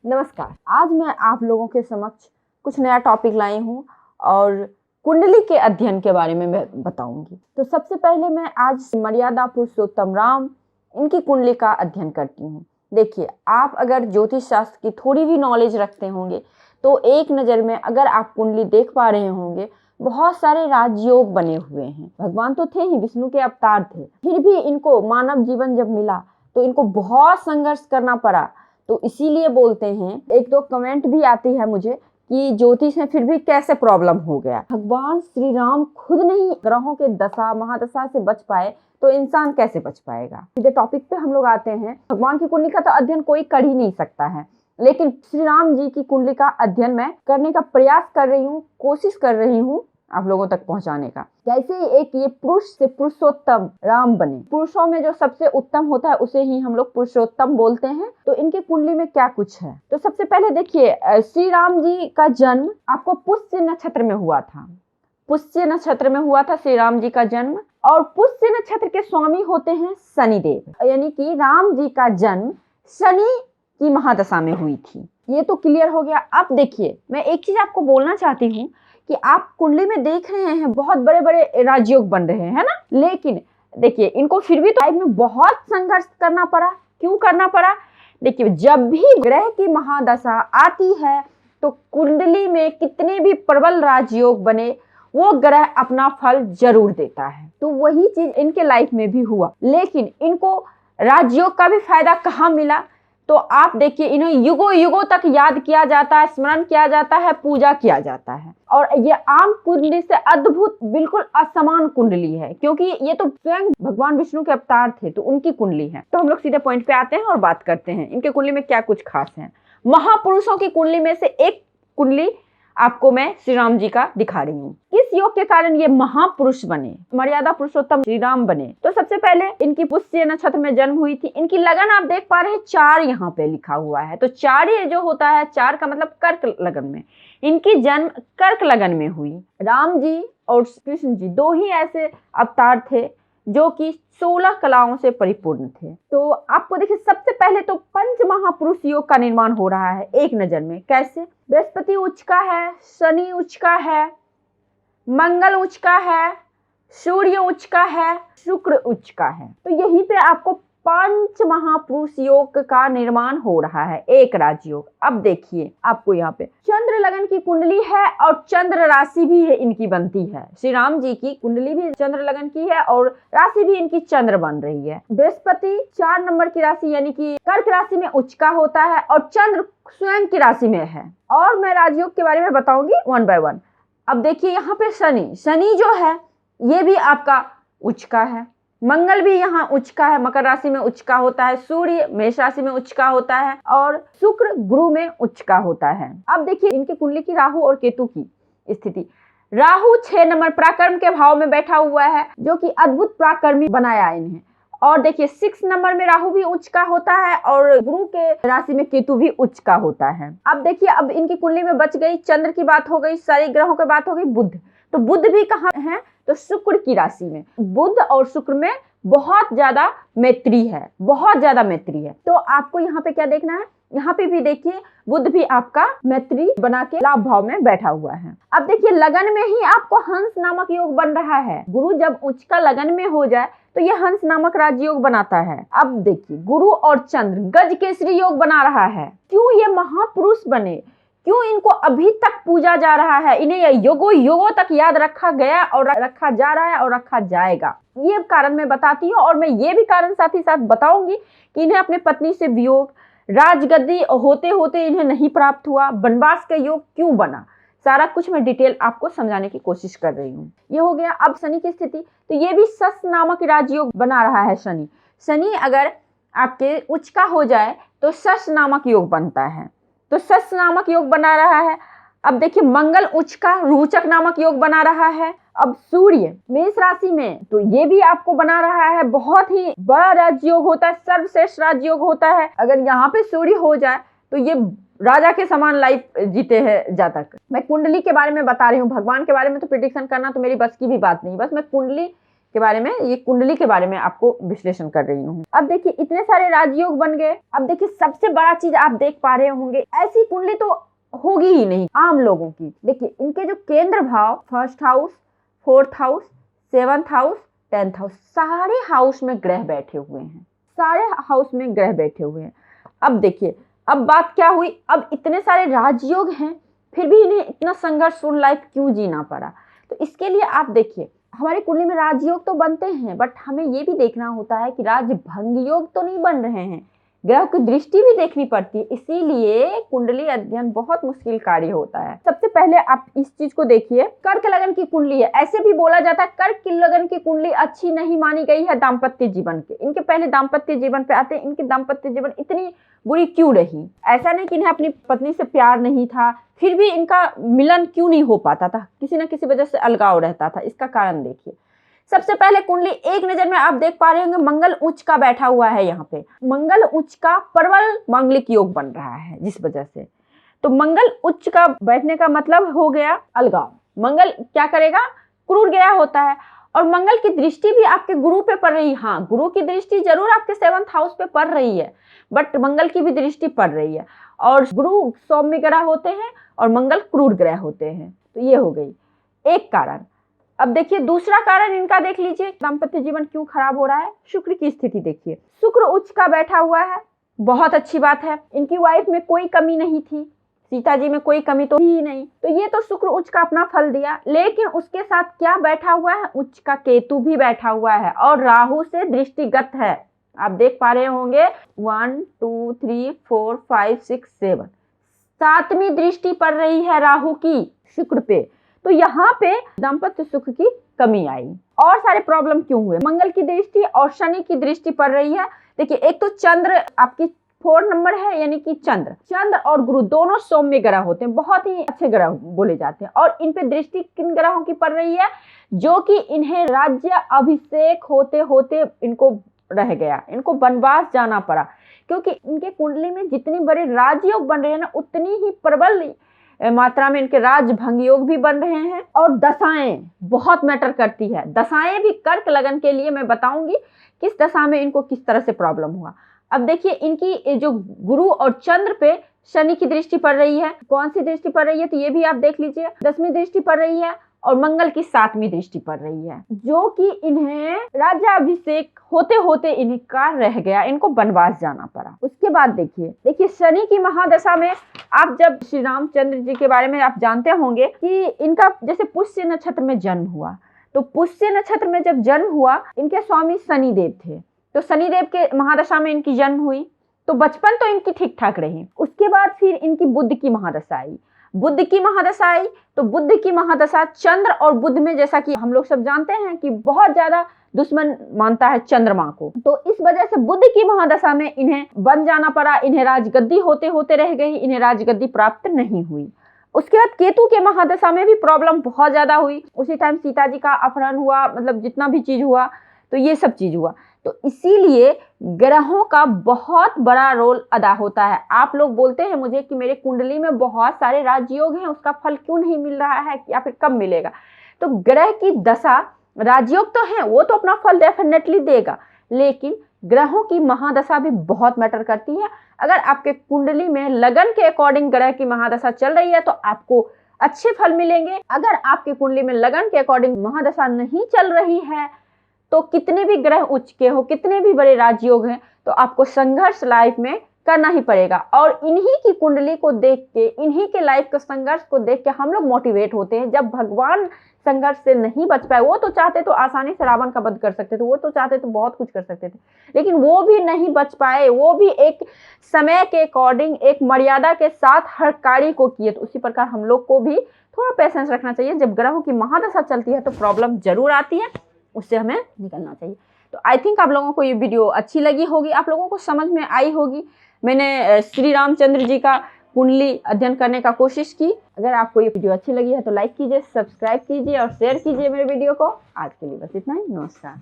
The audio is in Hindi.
नमस्कार। आज मैं आप लोगों के समक्ष कुछ नया टॉपिक लाई हूँ और कुंडली के अध्ययन के बारे में मैं बताऊंगी। तो सबसे पहले मैं आज मर्यादा पुरुषोत्तम राम इनकी कुंडली का अध्ययन करती हूँ। देखिए, आप अगर ज्योतिष शास्त्र की थोड़ी भी नॉलेज रखते होंगे तो एक नज़र में अगर आप कुंडली देख पा रहे होंगे, बहुत सारे राजयोग बने हुए हैं। भगवान तो थे ही, विष्णु के अवतार थे, फिर भी इनको मानव जीवन जब मिला तो इनको बहुत संघर्ष करना पड़ा। तो इसीलिए बोलते हैं, एक दो कमेंट भी आती है मुझे कि ज्योतिष में फिर भी कैसे प्रॉब्लम हो गया। भगवान श्री राम खुद नहीं ग्रहों के दशा महादशा से बच पाए तो इंसान कैसे बच पाएगा। सीधे टॉपिक पे हम लोग आते हैं। भगवान की कुंडली का तो अध्ययन कोई कर ही नहीं सकता है, लेकिन श्री राम जी की कुंडली का अध्ययन मैं करने का प्रयास कर रही हूँ, कोशिश कर रही हूँ आप लोगों तक पहुंचाने का। कैसे एक ये पुरुष से पुरुषोत्तम राम बने। पुरुषों में जो सबसे उत्तम होता है उसे ही हम लोग पुरुषोत्तम बोलते हैं। तो इनके कुंडली में क्या कुछ है, तो सबसे पहले देखिए, श्री राम जी का जन्म आपको पुष्य नक्षत्र में हुआ था। पुष्य नक्षत्र में हुआ था श्री राम जी का जन्म, और पुष्य नक्षत्र के स्वामी होते हैं शनिदेव, यानी कि राम जी का जन्म शनि की महादशा में हुई थी। ये तो क्लियर हो गया। अब देखिए, मैं एक चीज आपको बोलना चाहती हूँ कि आप कुंडली में देख रहे हैं बहुत बड़े बड़े राजयोग बन रहे हैं ना, लेकिन देखिए इनको फिर भी तो लाइफ में बहुत संघर्ष करना पड़ा। क्यों करना पड़ा? देखिए, जब भी ग्रह की महादशा आती है तो कुंडली में कितने भी प्रबल राजयोग बने, वो ग्रह अपना फल जरूर देता है। तो वही चीज इनके लाइफ में भी हुआ, लेकिन इनको राजयोग का भी फायदा कहाँ मिला? तो आप देखिए, इन्हें युगों युगों तक याद किया जाता है, स्मरण किया जाता है, पूजा किया जाता है। और ये आम कुंडली से अद्भुत, बिल्कुल असमान कुंडली है, क्योंकि ये तो स्वयं भगवान विष्णु के अवतार थे, तो उनकी कुंडली है। तो हम लोग सीधे पॉइंट पे आते हैं और बात करते हैं इनके कुंडली में क्या कुछ खास है। महापुरुषों की कुंडली में से एक कुंडली आपको मैं श्री राम जी का दिखा रही हूँ। किस योग के कारण ये महापुरुष बने, मर्यादा पुरुषोत्तम श्री राम बने? तो सबसे पहले इनकी पुष्य नक्षत्र में जन्म हुई थी। इनकी लगन आप देख पा रहे हैं 4 यहाँ पे लिखा हुआ है। तो 4 ये जो होता है, 4 का मतलब कर्क लगन में। इनकी जन्म कर्क लगन में हुई। राम जी और कृष्ण जी 2 ही ऐसे अवतार थे जो कि 16 कलाओं से परिपूर्ण थे। तो आपको देखिए, सबसे पहले तो पंच महापुरुष योग का निर्माण हो रहा है एक नजर में। कैसे? बृहस्पति उच्च का है, शनि उच्च का है, मंगल उच्च का है, सूर्य उच्च का है, शुक्र उच्च का है। तो यहीं पे आपको पंच महापुरुष योग का निर्माण हो रहा है, एक राजयोग। अब देखिए, आपको यहाँ पे चंद्र लगन की कुंडली है और चंद्र राशि भी है इनकी बनती है। श्री राम जी की कुंडली भी चंद्र लगन की है और राशि भी इनकी चंद्र बन रही है। बृहस्पति 4 नंबर की राशि यानी कि कर्क राशि में उच्च का होता है और चंद्र स्वयं की राशि में है। और मैं राजयोग के बारे में बताऊंगी 1 बाय 1। अब देखिए, यहाँ पे शनि जो है ये भी आपका उच्च का है। मंगल भी यहाँ उच्च का है, मकर राशि में उच्च का होता है। सूर्य मेष राशि में उच्च का होता है और शुक्र गुरु में उच्च का होता है। अब देखिए इनकी कुंडली की राहु और केतु की स्थिति। राहु 6 नंबर पराक्रम के भाव में बैठा हुआ है, जो कि अद्भुत पराक्रमी बनाया इन्हें। और देखिए 6 नंबर में राहु भी उच्च का होता है और गुरु के राशि में केतु भी उच्च का होता है। अब देखिए, अब इनकी कुंडली में बच गई, चंद्र की बात हो गई, सारे ग्रहों की बात हो गई, बुध। तो बुध भी कहाँ है? तो शुक्र की राशि में। बुध और शुक्र में बहुत ज्यादा मैत्री है, बहुत ज्यादा मैत्री है। तो आपको यहाँ पे क्या देखना है? यहाँ पे भी देखिए, बुध भी आपका मैत्री बना के लाभ भाव में बैठा हुआ है। अब देखिए, लगन में ही आपको हंस नामक योग बन रहा है। गुरु जब उच्च का लगन में हो जाए तो ये हंस नामक राजयोग बनाता है। अब देखिए, गुरु और चंद्र गज केसरी योग बना रहा है। क्यों ये महापुरुष बने? क्यों इनको अभी तक पूजा जा रहा है? इन्हें युगों युगों तक याद रखा गया और रखा जा रहा है और रखा जाएगा। ये कारण मैं बताती हूँ, और मैं ये भी कारण साथ ही साथ बताऊंगी कि इन्हें अपने पत्नी से वियोग, राजगद्दी होते होते इन्हें नहीं प्राप्त हुआ, वनवास का योग क्यों बना, सारा कुछ मैं डिटेल आपको समझाने की कोशिश कर रही हूँ। ये हो गया। अब शनि की स्थिति, तो ये भी सस नामक राजयोग बना रहा है। शनि अगर आपके उच्च का हो जाए तो सस नामक योग बनता है, तो सस नामक योग बना रहा है। अब देखिए, मंगल उच्च का रोचक नामक योग बना रहा है। अब सूर्य मेष राशि में, तो ये भी आपको बना रहा है। बहुत ही बड़ा राजयोग होता है, सर्वश्रेष्ठ राजयोग होता है। अगर यहाँ पे सूर्य हो जाए तो ये राजा के समान लाइफ जीते हैं जातक। मैं कुंडली के बारे में बता रही हूँ, भगवान के बारे में तो प्रिडिक्शन करना तो मेरी बस की भी बात नहीं। बस मैं कुंडली के बारे में, ये कुंडली के बारे में आपको विश्लेषण कर रही हूँ। अब देखिए इतने सारे राजयोग बन गए। अब देखिए सबसे बड़ा चीज आप देख पा रहे होंगे, ऐसी कुंडली तो होगी ही नहीं आम लोगों की। देखिए इनके जो केंद्र भाव, first house, fourth house, seventh house, 10th house, सारे हाउस में ग्रह बैठे हुए हैं, सारे हाउस में ग्रह बैठे हुए हैं। अब देखिए अब बात क्या हुई, अब इतने सारे राजयोग हैं फिर भी इन्हें इतना संघर्षपूर्ण लाइफ क्यों जीना पड़ा। तो इसके लिए आप देखिए हमारी कुंडली में राजयोग तो बनते हैं, बट हमें ये भी देखना होता है कि राज भंग योग तो नहीं बन रहे हैं, ग्रह की दृष्टि भी देखनी पड़ती है। इसीलिए कुंडली अध्ययन बहुत मुश्किल कार्य होता है। सबसे पहले आप इस चीज को देखिए, कर्क लगन की कुंडली है। ऐसे भी बोला जाता है कर्क की लगन की कुंडली अच्छी नहीं मानी गई है दाम्पत्य जीवन के। इनके पहले दाम्पत्य जीवन पे आते हैं, इनकी दाम्पत्य जीवन इतनी बुरी क्यों रही। ऐसा नहीं कि इन्हें अपनी पत्नी से प्यार नहीं था, फिर भी इनका मिलन क्यों नहीं हो पाता था, किसी न किसी वजह से अलगाव रहता था। इसका कारण देखिए, सबसे पहले कुंडली एक नजर में आप देख पा रहे होंगे मंगल उच्च का बैठा हुआ है। यहाँ पे मंगल उच्च का प्रबल मांगलिक योग बन रहा है, जिस वजह से तो मंगल उच्च का बैठने का मतलब हो गया अलगाव। मंगल क्या करेगा, क्रूर ग्रह होता है, और मंगल की दृष्टि भी आपके गुरु पे पड़ रही है। हाँ, गुरु की दृष्टि जरूर आपके 7th हाउस पे पड़ रही है, बट मंगल की भी दृष्टि पड़ रही है, और गुरु सौम्य ग्रह होते हैं और मंगल क्रूर ग्रह होते हैं। तो ये हो गई एक कारण। अब देखिए दूसरा कारण इनका देख लीजिए, दाम्पत्य जीवन क्यों खराब हो रहा है। शुक्र की स्थिति देखिए, शुक्र उच्च का बैठा हुआ है, बहुत अच्छी बात है। इनकी वाइफ में कोई कमी नहीं थी, सीता जी में कोई कमी तो ही नहीं, तो ये तो शुक्र उच्च का अपना फल दिया। लेकिन उसके साथ क्या बैठा हुआ है, उच्च का केतु भी बैठा हुआ है और राहु से दृष्टिगत है। आप देख पा रहे होंगे 1 2 3 4 5 6 7 7वीं दृष्टि पड़ रही है राहु की शुक्र पे। तो यहाँ पे दाम्पत्य सुख की कमी आई। और सारे प्रॉब्लम क्यों हुए, मंगल की दृष्टि और शनि की दृष्टि पड़ रही है। देखिए एक तो चंद्र आपकी 4 नंबर है, यानी कि चंद्र और गुरु दोनों सौम्य ग्रह होते हैं, बहुत ही अच्छे ग्रह बोले जाते हैं। और इन पे दृष्टि किन ग्रहों की पड़ रही है, जो कि इन्हें राज्य अभिषेक होते होते इनको रह गया, इनको वनवास जाना पड़ा। क्योंकि इनके कुंडली में जितनी बड़े राजयोग बन रहे हैं ना, उतनी ही प्रबल मात्रा में इनके राज भंग योग भी बन रहे हैं। और दशाएं बहुत मैटर करती है, दशाएं भी कर्क लगन के लिए मैं बताऊंगी किस दशा में इनको किस तरह से प्रॉब्लम हुआ। अब देखिए इनकी जो गुरु और चंद्र पे शनि की दृष्टि पड़ रही है, कौन सी दृष्टि पड़ रही है, तो ये भी आप देख लीजिए 10वीं दृष्टि पड़ रही है, और मंगल की 7वीं दृष्टि पड़ रही है, जो कि इन्हें राज्याभिषेक होते होते इनका रह गया, इनको वनवास जाना पड़ा। उसके बाद देखिए शनि की महादशा में आप जब श्री रामचंद्र जी के बारे में आप जानते होंगे कि इनका जैसे पुष्य नक्षत्र में जन्म हुआ, तो पुष्य नक्षत्र में जब जन्म हुआ, इनके स्वामी शनिदेव थे। तो शनिदेव के महादशा में इनकी जन्म हुई, तो बचपन तो इनकी ठीक ठाक रही। उसके बाद फिर इनकी बुध की महादशा आई। बुध की महादशा आई तो बुध की महादशा चंद्र और बुध में, जैसा कि हम लोग सब जानते हैं कि बहुत ज्यादा दुश्मन मानता है चंद्रमा को, तो इस वजह से बुध की महादशा में इन्हें बन जाना पड़ा, इन्हें राजगद्दी होते होते रह गई, इन्हें राजगद्दी प्राप्त नहीं हुई। उसके बाद केतु के महादशा में भी प्रॉब्लम बहुत ज्यादा हुई। उसी टाइम सीता जी का अपहरण हुआ, मतलब जितना भी चीज हुआ, तो ये सब चीज हुआ। तो इसीलिए ग्रहों का बहुत बड़ा रोल अदा होता है। आप लोग बोलते हैं मुझे कि मेरे कुंडली में बहुत सारे राजयोग हैं, उसका फल क्यों नहीं मिल रहा है या फिर कब मिलेगा। तो ग्रह की दशा, राजयोग तो है, वो तो अपना फल डेफिनेटली देगा, लेकिन ग्रहों की महादशा भी बहुत मैटर करती है। अगर आपके कुंडली में लगन के अकॉर्डिंग ग्रह की महादशा चल रही है तो आपको अच्छे फल मिलेंगे। अगर आपके कुंडली में लगन के अकॉर्डिंग महादशा नहीं चल रही है, तो कितने भी ग्रह उच्च के हो, कितने भी बड़े राजयोग हैं, तो आपको संघर्ष लाइफ में करना ही पड़ेगा। और इन्हीं की कुंडली को देख के, इन्हीं के लाइफ के संघर्ष को देख के हम लोग मोटिवेट होते हैं। जब भगवान संघर्ष से नहीं बच पाए, वो तो चाहते तो आसानी से रावण का वध कर सकते थे, वो तो चाहते तो बहुत कुछ कर सकते थे, लेकिन वो भी नहीं बच पाए। वो भी एक समय के अकॉर्डिंग, एक मर्यादा के साथ हर कार्य को किए। तो उसी प्रकार हम लोग को भी थोड़ा पेशेंस रखना चाहिए। जब ग्रहों की महादशा चलती है तो प्रॉब्लम जरूर आती है, उससे हमें निकलना चाहिए। तो आई थिंक आप लोगों को ये वीडियो अच्छी लगी होगी, आप लोगों को समझ में आई होगी। मैंने श्री रामचंद्र जी का कुंडली अध्ययन करने का कोशिश की। अगर आपको ये वीडियो अच्छी लगी है तो लाइक कीजिए, सब्सक्राइब कीजिए और शेयर कीजिए मेरे वीडियो को। आज के लिए बस इतना ही, नमस्कार।